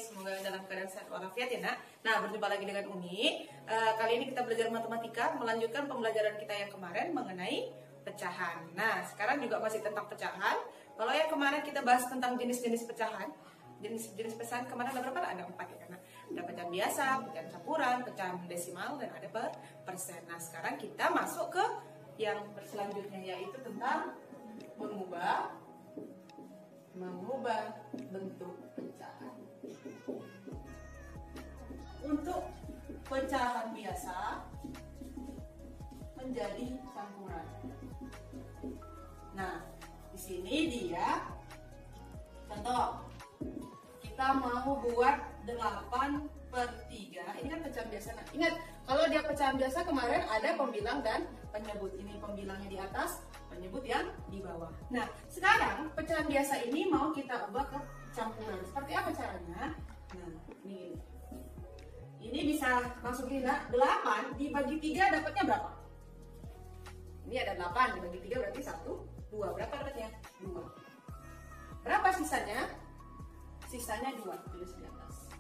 semoga dalam keadaan sehat walafiat ya nak. Nah, berjumpa lagi dengan Uni. Kali ini kita belajar matematika, melanjutkan pembelajaran kita yang kemarin mengenai pecahan. Nah, sekarang juga masih tentang pecahan. Kalau yang kemarin kita bahas tentang jenis-jenis pecahan, jenis-jenis pecahan kemarin ada berapa? Ada 4 ya karena ada pecahan biasa, pecahan campuran, pecahan desimal, dan ada persen. Nah, sekarang kita masuk ke yang selanjutnya, yaitu tentang mengubah bentuk pecahan. Untuk pecahan biasa menjadi campuran. Nah, di sini dia contoh. Kita mau buat 8/3. Ini kan pecahan biasa. Nah, ingat, kalau dia pecahan biasa kemarin ada pembilang dan penyebut. Ini pembilangnya di atas, penyebut yang di bawah. Nah, sekarang pecahan biasa ini mau kita ubah ke campuran. Seperti apa caranya? Nah, ini. Ini bisa langsung kita 8 dibagi 3 dapatnya berapa? Ini ada 8 dibagi 3 berarti 1, 2. Berapa dapatnya? 2. Berapa sisanya? Sisanya 2, tulis di atas.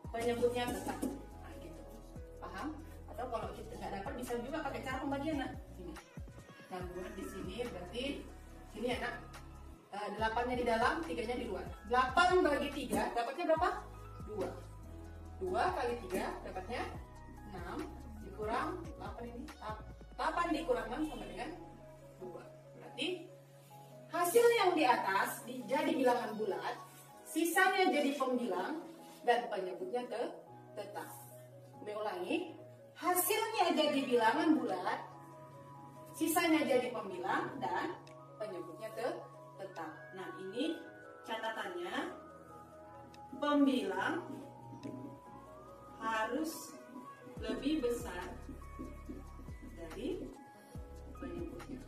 Penyebutnya tetap. Nah, gitu. Paham? Atau kalau kita nggak dapat bisa juga pakai cara pembagian. Nah, ini. Nah, buat di sini berarti sini ya nak. 8-nya di dalam, 3-nya di luar. 8 bagi 3 dapatnya berapa? 2. 2 kali 3 dapatnya 6 dikurang 8 ini. 8 dikurang 6 sama dengan 2. Berarti hasil yang di atas jadi bilangan bulat, sisanya jadi pembilang, dan penyebutnya tetap. Saya ulangi, hasilnya jadi bilangan bulat, sisanya jadi pembilang, dan penyebutnya tetap. Nah, ini catatannya, pembilang harus lebih besar dari penyebutnya.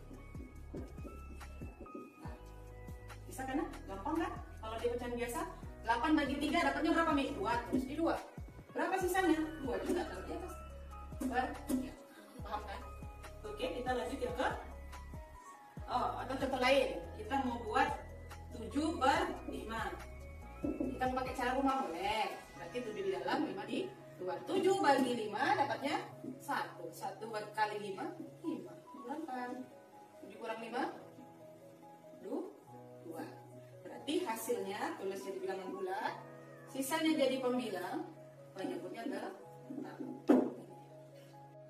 Bisa kan? Gampang kan? Kalau di pecahan biasa 8 bagi 3 dapatnya berapa Mi? 2, terus di 2. Berapa sisanya? 2 juga taruh di atas. Ya. Paham kan? Oke, kita lanjut ya ke atau contoh lain. Kita mau buat 7/5. Kita mau pakai cara rumah boleh. Berarti 7 di dalam, 5 di luar. 7 bagi 5 dapatnya 1. 1 kali 5, 5. Kurangkan. 7 kurang 5, 2. Berarti hasilnya tulis jadi bilangan bulat, sisanya jadi pembilang, penyebutnya tetap.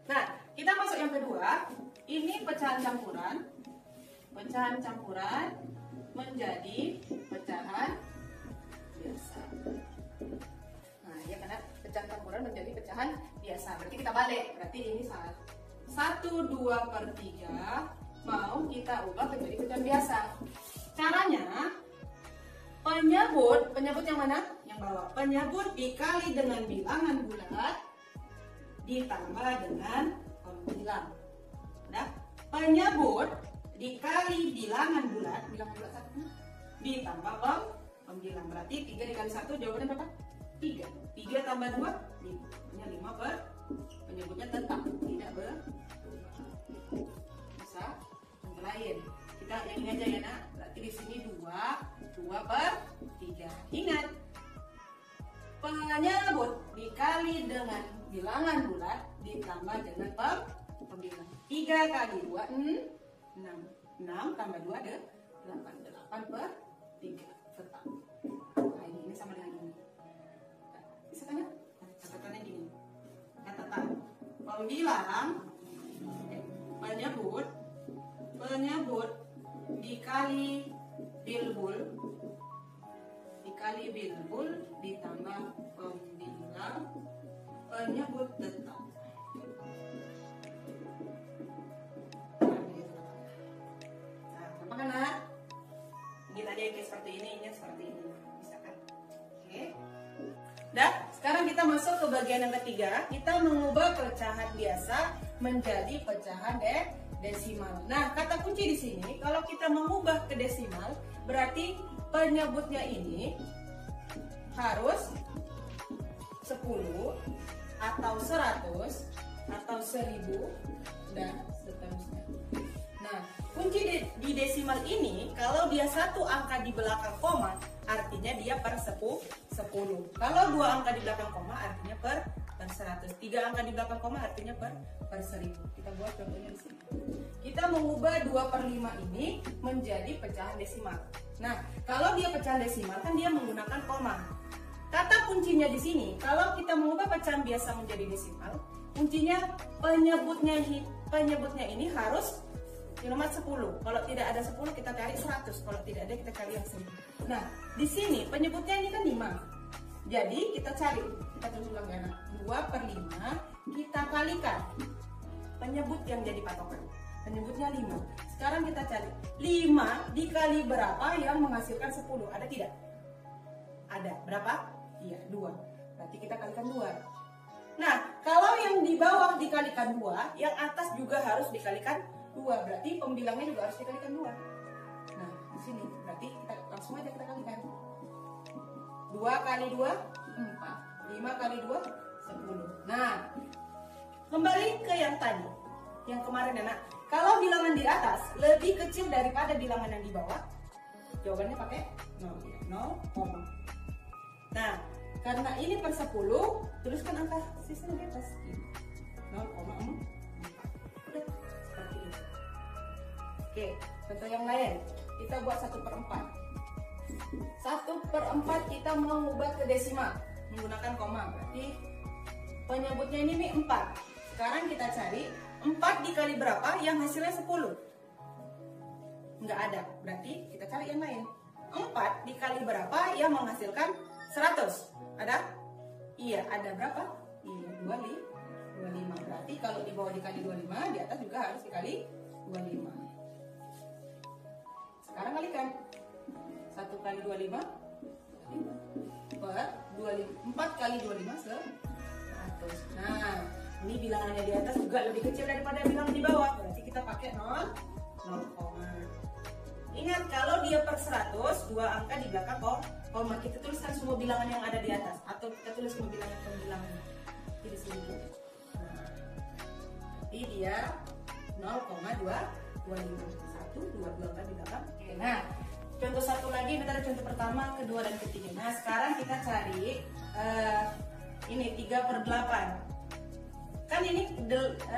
Nah, kita masuk yang kedua. Ini pecahan campuran. Pecahan campuran menjadi pecahan biasa. Nah, ya karena pecahan campuran menjadi pecahan biasa. Berarti kita balik. Berarti ini 1/2/3 mau kita ubah menjadi pecahan biasa. Caranya, penyebut yang mana? Yang bawah. Penyebut dikali dengan bilangan bulat ditambah dengan pembilang. Nah, penyebut dikali bilangan bulat satu ditambah pembilang. Berarti 3 dikali 1 jawabannya berapa? 3. 3 tambah 2, 5. Hanya 5 penyebutnya tetap, tidak berubah. Bisa contoh lain. Kita yang ini aja ya nak. Berarti di sini 2/3. Ingat, penyebut dikali dengan bilangan bulat ditambah dengan pembilang. 3 kali 2, 6. 6 tambah 2, 8. 8/3 tetap. Nah, ini sama dengan ini. Bisa kan ya? Catatannya gini. Catatan. Penyebut dikali bilbul ditambah pembilang, penyebut tetap. Nah, gampang kan nak? Ini tadi kayak seperti ini seperti ini. Bisa kan? Oke. Nah, sekarang kita masuk ke bagian yang ketiga. Kita mengubah pecahan biasa menjadi pecahan desimal. Nah, kata kunci di sini, kalau kita mengubah ke desimal, berarti penyebutnya ini harus 10 atau 100 atau 1000 dan seterusnya. Nah, kunci di desimal ini, kalau dia satu angka di belakang koma artinya dia per 10. Kalau 2 angka di belakang koma artinya per 100. 3 angka di belakang koma artinya per 1000. Kita buat contohnya di sini. Kita mengubah 2/5 ini menjadi pecahan desimal. Nah, kalau dia pecahan desimal kan dia menggunakan koma. Kata kuncinya di sini, kalau kita mengubah pecahan biasa menjadi desimal, kuncinya penyebutnya ini harus di nomor 10. Kalau tidak ada 10 kita cari 100. Kalau tidak ada kita cari yang 1000. Nah, di sini penyebutnya ini kan 5. Jadi kita cari, kita tulis ulang ya. 2/5 kita kalikan penyebut yang jadi patokan. Penyebutnya 5. Sekarang kita cari 5 dikali berapa yang menghasilkan 10. Ada tidak? Ada. Berapa? Iya, 2. Berarti kita kalikan 2. Nah, kalau yang di bawah dikalikan 2, yang atas juga harus dikalikan 2. Berarti pembilangnya juga harus dikalikan 2. Nah, di sini berarti kita langsung aja kita kalikan. 2 kali 2, 4. 5 kali 2, 10. Nah, kembali ke yang tadi. Yang kemarin ya, Nak. Kalau bilangan di atas lebih kecil daripada bilangan yang di bawah, jawabannya pakai 0. Nah, karena ini per 10, tuliskan angka sisanya di atas. 0,4. Udah, seperti ini. Oke, contoh yang lain. Kita buat 1/4. 1/4 kita mengubah ke desimal menggunakan koma. Berarti penyebutnya ini 4. Sekarang kita cari 4 dikali berapa yang hasilnya 10. Nggak ada. Berarti kita cari yang lain. 4 dikali berapa yang menghasilkan 100. Ada? Iya, ada berapa? Iya, 25. Berarti kalau di bawah dikali 25, di atas juga harus dikali 25. Sekarang kalikan. 1 kali 25 per 4 kali 25 100. Nah, ini bilangannya di atas juga lebih kecil daripada bilangan di bawah. Berarti kita pakai 0. Ingat, kalau dia per 100, 2 angka di belakang koma. Kita tuliskan semua bilangan yang ada di atas. Atau kita tulis semua bilangan-pembilangnya. Di sini. Nah, jadi dia 0,225. 1, 2 angka di belakang. Oke, nah. Contoh satu lagi, ini tadi contoh pertama, kedua, dan ketiga. Nah, sekarang kita cari ini 3/8. Kan ini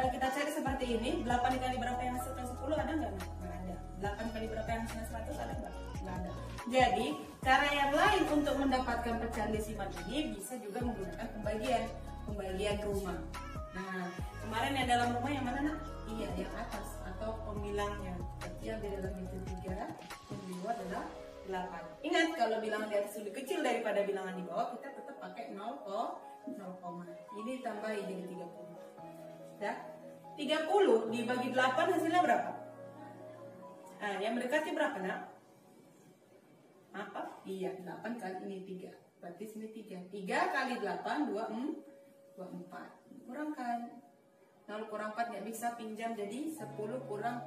kita cari seperti ini. 8 dikali berapa yang hasilkan 10, ada nggak? Nggak ada. 8 kali berapa yang hasilkan 100, ada nggak? Nggak ada. Jadi, cara yang lain untuk mendapatkan pecahan desimal ini bisa juga menggunakan pembagian rumah. Nah, kemarin yang dalam rumah yang mana, Nak? Iya, yang atas atau pembilangnya. Berarti yang di dalam itu 3, yang di bawah adalah 8. Ingat, kalau bilangan di atas lebih kecil daripada bilangan di bawah, kita tetap pakai 0, ini tambahin jadi 30. Dah? 30 dibagi 8 hasilnya berapa? Nah, yang mendekati berapa, Nak? Apa? Iya, 8 kali ini 3. Berarti sini 3. 3 kali 8, 24. Kurangkan. 0 kurang 4 nggak bisa, pinjam, jadi 10 kurang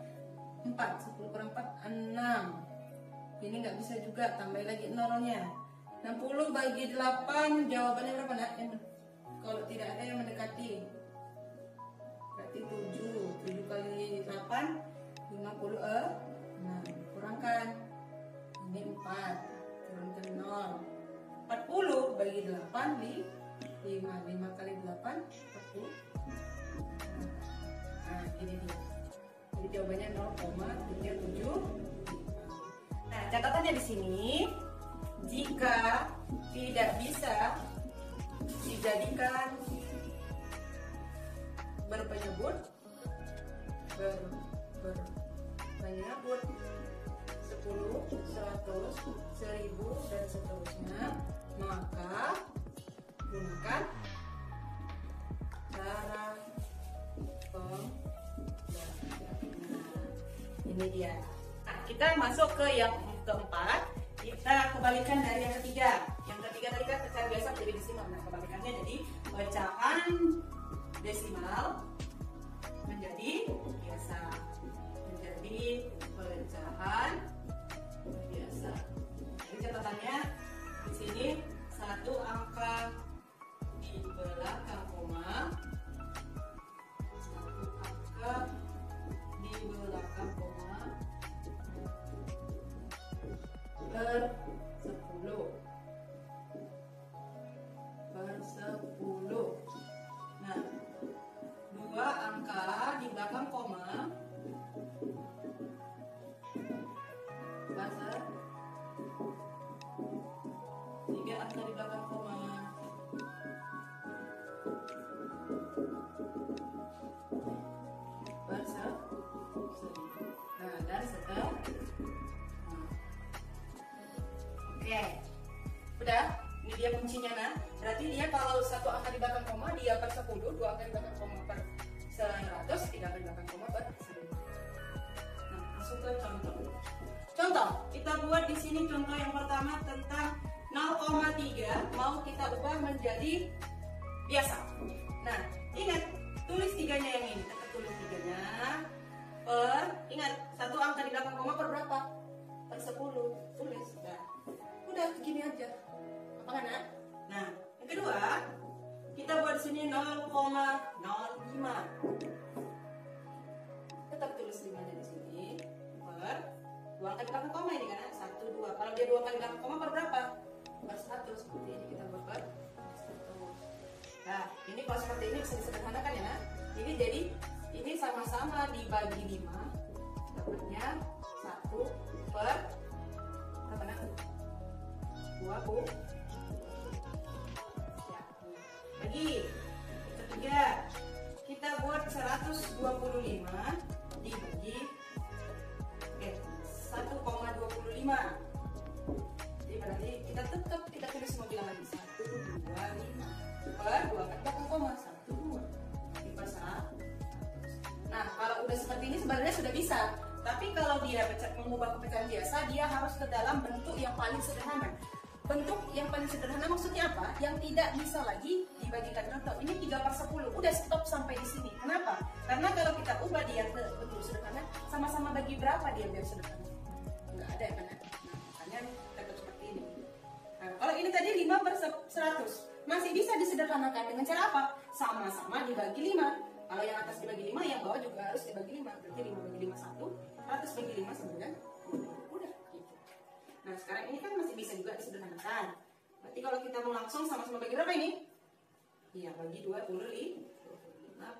4. 10 kurang 4, 6. Ini nggak bisa juga, tambah lagi 0-nya. 60 bagi 8, jawabannya berapa, Nak? Kalau tidak ada yang mendekati, berarti 7. 7 kali 8, 56. Kurangkan. Ini 4. Turunkan 0. 40 bagi 8, 5. 5 kali 8, 40. Nah, ini dia. Jadi jawabannya 0,37. Nah, catatannya di sini, jika tidak bisa dijadikan berpenyebut 10, 100, 1000 dan seterusnya, maka gunakan cara ini dia. Nah, kita masuk ke yang keempat. Kita kebalikan dari yang ketiga. Yang ketiga tadi kan pecahan biasa menjadi desimal. Nah, kebalikannya jadi pecahan desimal menjadi biasa. Menjadi pecahan biasa. Jadi catatannya di sini 1 angka di belakang koma, 1 angka di belakang koma per 10. kuncinya nah. Berarti dia kalau satu angka di belakang koma dia per 10, dua angka di belakang koma per 100, tiga angka di belakang koma per 1000. Nah, langsung ke contoh. Contoh, kita buat di sini contoh yang pertama tentang 0,3 mau kita ubah menjadi biasa. Nah, ingat tulis tiganya yang ini. Kita tulis tiganya per, ingat satu angka di belakang koma per berapa? Per 10. Tulis. Nah, udah gini aja. Apa kan? Nah, yang kedua kita buat di sini 0,05. Tetap tulis 5-nya di sini per dua angka di belakang koma ini kan? 1, 2. Kalau dia dua angka di belakang koma per berapa? Per 1. Seperti ini kita buat per 1. Nah, ini kalau seperti ini bisa disederhanakan ya. Ini jadi ini sama-sama dibagi 5. Dapatnya 1 per berapa nak? 20. Ya. Bagi ketiga kita buat 125 dibagi 1,25. Jadi berarti kita tetap kita tulis semua bilangan 1, 2, 5 per 2 kan belakang koma 1, 2 di per 100. Nah, kalau udah seperti ini sebenarnya sudah bisa. Tapi kalau dia mengubah ke pecahan biasa, dia harus ke dalam bentuk yang paling sederhana. Bentuk yang paling sederhana maksudnya apa? Yang tidak bisa lagi dibagikan. Contoh, ini 3/10. Udah stop sampai di sini. Kenapa? Karena kalau kita ubah dia ke bentuk sederhana, sama-sama bagi berapa dia biar sederhana? Nggak ada kan? Nah, makanya tetap seperti ini. Nah, kalau ini tadi 5/100, masih bisa disederhanakan dengan cara apa? Sama-sama dibagi 5. Kalau yang atas dibagi 5, yang bawah juga harus dibagi 5. Berarti 5 bagi 5 1, 100 bagi 5 sebenarnya udah gitu. Nah, sekarang ini kan masih bisa juga disederhanakan. Berarti kalau kita mau langsung sama-sama bagi berapa ini? Iya, bagi 25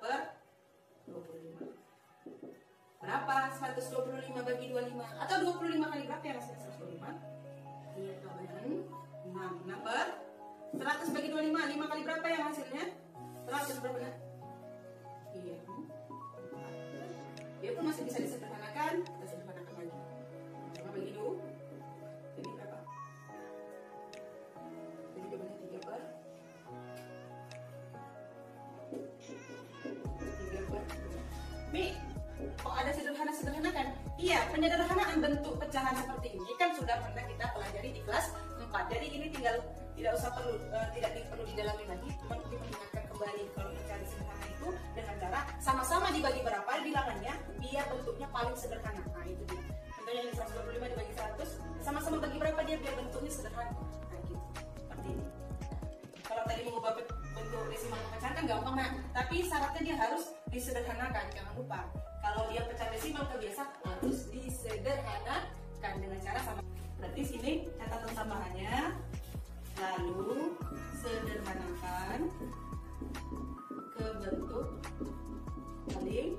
per 25. Berapa? 125 bagi 25. Atau 25 kali berapa ya hasilnya 125? Iya, 6. Nah, per 100 bagi 25. 5 kali berapa yang hasilnya? 100 berapa ya? Iya. Dia pun masih bisa disederhanakan. Kita sederhanakan lagi. Coba bagi dulu. Jadi berapa? Jadi jawabannya 3 per 3. Mi, kok ada sederhana kan? Iya, penyederhanaan bentuk pecahan seperti ini kan sudah pernah kita pelajari di kelas 4. Jadi ini tinggal tidak perlu didalami lagi, cuma diingatkan kembali kalau mencari sederhana itu dengan cara sama-sama dibagi berapa bilangannya biar bentuknya paling sederhana. Nah, itu dia. Contohnya ini 125 dibagi 100, sama-sama bagi berapa dia biar bentuknya sederhana. Nah, gitu. Seperti ini. Kalau tadi mengubah bentuk desimal pecahan kan gampang, nah, tapi syaratnya dia harus disederhanakan, jangan lupa. Kalau dia pecahan desimal kebiasa harus disederhanakan dengan cara sama. Berarti sini catatan tambahannya, lalu sederhanakan ke bentuk paling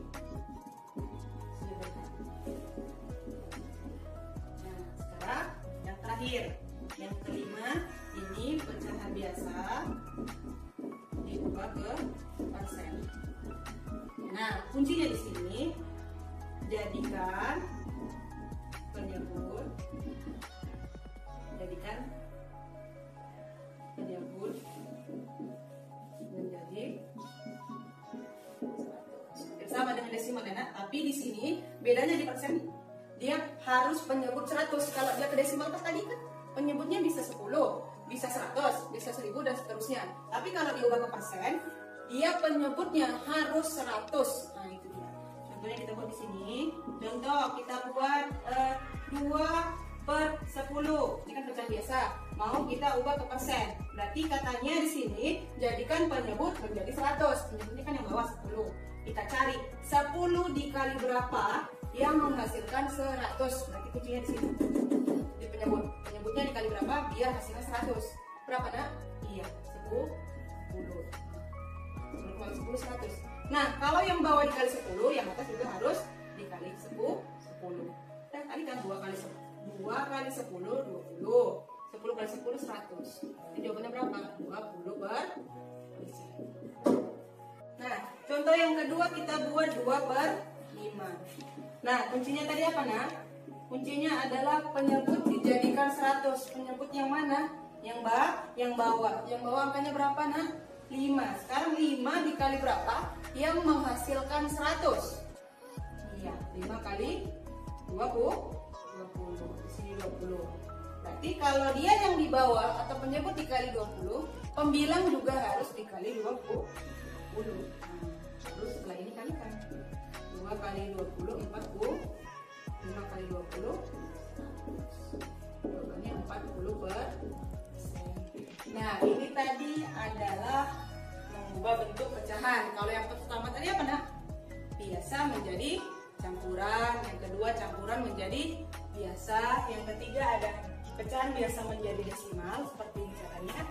sederhana. Nah, sekarang yang terakhir, yang kelima, ini pecahan biasa diubah ke persen. Nah, kuncinya di sini jadikan penyebut menjadi sama dengan desimal ya, tapi di sini bedanya di persen, dia harus penyebut 100. Kalau dia ke desimal tadi kan penyebutnya bisa 10, bisa 100, bisa 1000 dan seterusnya. Tapi kalau diubah ke persen, dia penyebutnya harus 100. Nah, itu dia. Contohnya kita buat di sini. Contoh kita buat 2/10. Ini kan pecahan biasa. Mau kita ubah ke persen. Berarti katanya di sini jadikan penyebut menjadi 100. Penyebutnya kan yang bawah 10. Kita cari 10 dikali berapa yang menghasilkan 100. Berarti kuncinya di sini. Di penyebut. Penyebutnya dikali berapa biar hasilnya 100. Berapa nak? Iya, 10. 10 kali 10 100. Nah, kalau yang bawah dikali 10, yang atas juga harus dikali 10. Nah, kali kan 2 kali 10. 2 kali 10, 20. 10 kali 10, 100. Jadi jawabannya berapa? 20 persen. Nah, contoh yang kedua kita buat 2/5. Nah, kuncinya tadi apa, nak? Kuncinya adalah penyebut dijadikan 100. Penyebut yang mana? Yang bawah angkanya berapa nak? 5. Sekarang 5 dikali berapa? Yang menghasilkan 100. Iya, 5 kali 20. Di sini 20. Berarti kalau dia yang di bawah atau penyebut dikali 20, pembilang juga harus dikali 20. Terus setelah ini kalikan. 2 kali 20 40. 5 kali 20 jawabannya 40%. Nah, ini tadi adalah mengubah bentuk pecahan. Kalau yang pertama tadi apa nak? Biasa menjadi campuran. Yang kedua campuran menjadi biasa. Yang ketiga ada pecahan biasa menjadi desimal seperti ini caranya.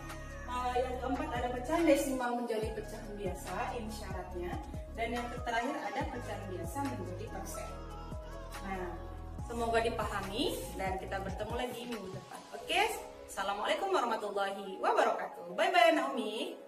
Yang keempat ada pecahan desimal menjadi pecahan biasa, ini syaratnya. Dan yang terakhir ada pecahan biasa menjadi persen. Nah, semoga dipahami dan kita bertemu lagi minggu depan. Oke, assalamualaikum warahmatullahi wabarakatuh. Bye bye Naomi.